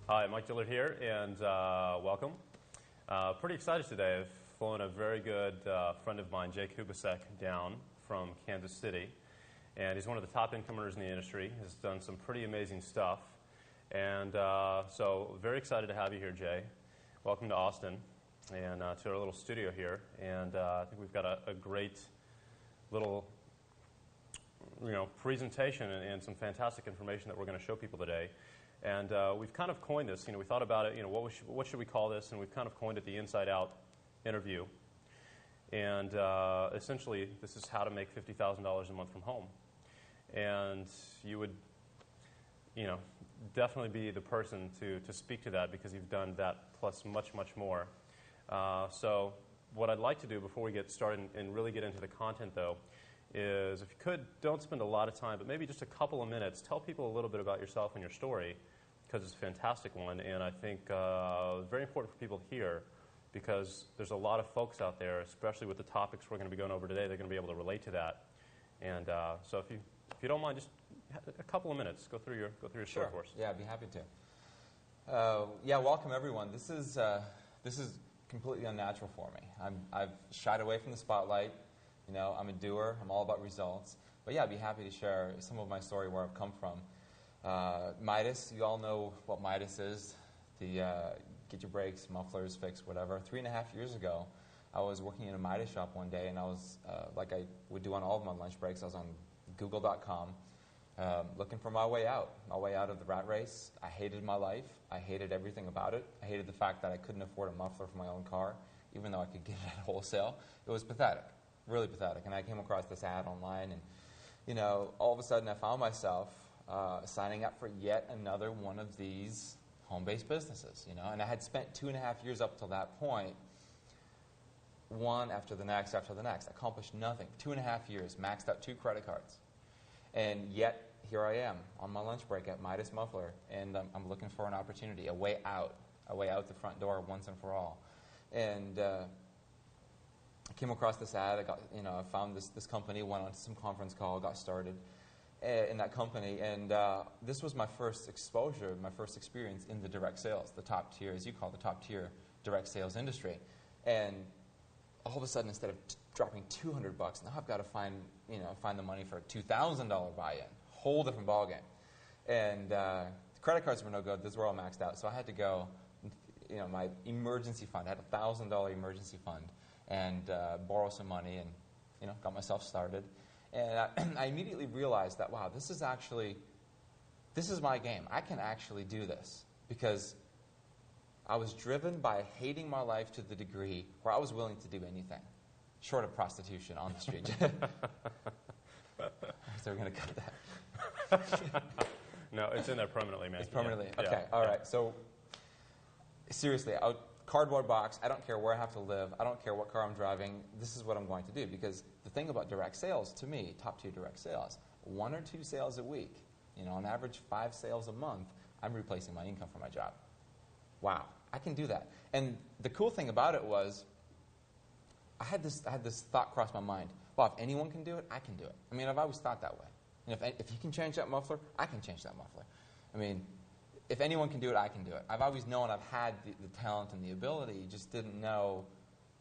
Hi, Mike Dillard here, and welcome. Pretty excited today. I've flown a very good friend of mine, Jake Hubasek, down from Kansas City, and he's one of the top incomers in the industry. Has done some pretty amazing stuff, and so very excited to have you here, Jay. Welcome to Austin, and to our little studio here, and I think we've got a great little presentation and some fantastic information that we're going to show people today. And we've kind of coined this. We thought about it. What should we call this? And we've kind of coined it the InsideOut interview. And essentially, this is how to make $50,000 a month from home. And you would, definitely be the person to speak to that because you've done that plus much, much more. So what I'd like to do before we get started and really get into the content, though, is if you could, don't spend a lot of time, but maybe just a couple of minutes, tell people a little bit about yourself and your story, because it's a fantastic one, and I think very important for people to hear, because there's a lot of folks out there, especially with the topics we're going to be going over today, they're going to be able to relate to that. And so if you don't mind, just a couple of minutes, go through your story for us. Yeah, I'd be happy to. Welcome everyone. This is completely unnatural for me. I've shied away from the spotlight. I'm a doer. I'm all about results. But yeah, I'd be happy to share some of my story, where I've come from. Midas, you all know what Midas is. The get your brakes, mufflers fixed, whatever. 3.5 years ago, I was working in a Midas shop one day, and I was, like I would do on all of my lunch breaks, I was on Google.com looking for my way out of the rat race. I hated my life. I hated everything about it. I hated the fact that I couldn't afford a muffler for my own car, even though I could get it at wholesale. It was pathetic. Really pathetic. And I came across this ad online, and all of a sudden I found myself signing up for yet another one of these home-based businesses. And I had spent 2.5 years up till that point, one after the next, accomplished nothing. 2.5 years, maxed out 2 credit cards, and yet here I am on my lunch break at Midas Muffler, and I'm looking for an opportunity, a way out the front door once and for all, and. I came across this ad. I found this company, went on to some conference call, got started in that company, and this was my first exposure, my first experience in the direct sales, the top tier, as you call it, the top tier direct sales industry. And all of a sudden, instead of dropping $200, now I've got to find the money for a $2,000 buy-in. Whole different ballgame. And credit cards were no good. Those were all maxed out. So I had to go, my emergency fund. I had a $1,000 emergency fund. And borrow some money, and got myself started. And I immediately realized that, wow, this is my game. I can actually do this, because I was driven by hating my life to the degree where I was willing to do anything, short of prostitution on the street. So we're going to cut that. No, it's in there permanently, man. It's permanently? Yeah. Okay, all right. So seriously, cardboard box, I don't care where I have to live, I don't care what car I'm driving, this is what I'm going to do. Because the thing about direct sales, to me, top tier direct sales, 1 or 2 sales a week, on average 5 sales a month, I'm replacing my income for my job. Wow, I can do that. And the cool thing about it was, I had this thought cross my mind, well, if anyone can do it, I can do it. I mean, I've always thought that way. And if you can change that muffler, I can change that muffler. I mean, if anyone can do it, I can do it. I've always known I've had the talent and the ability, just didn't know,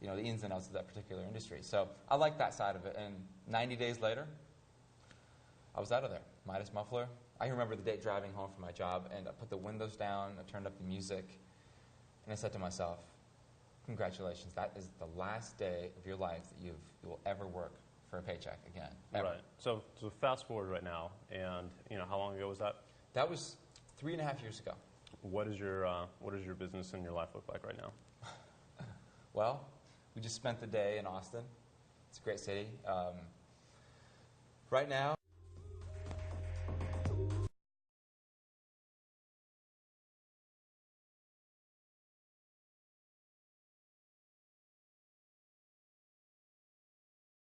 the ins and outs of that particular industry. So I like that side of it. And 90 days later, I was out of there. Midas Muffler. I remember the day driving home from my job, and I put the windows down, I turned up the music, and I said to myself, congratulations, that is the last day of your life that you will ever work for a paycheck again. Ever. Right. So fast forward right now, and how long ago was that? That was 3.5 years ago. What does your business and your life look like right now? Well, we just spent the day in Austin. It's a great city. Right now,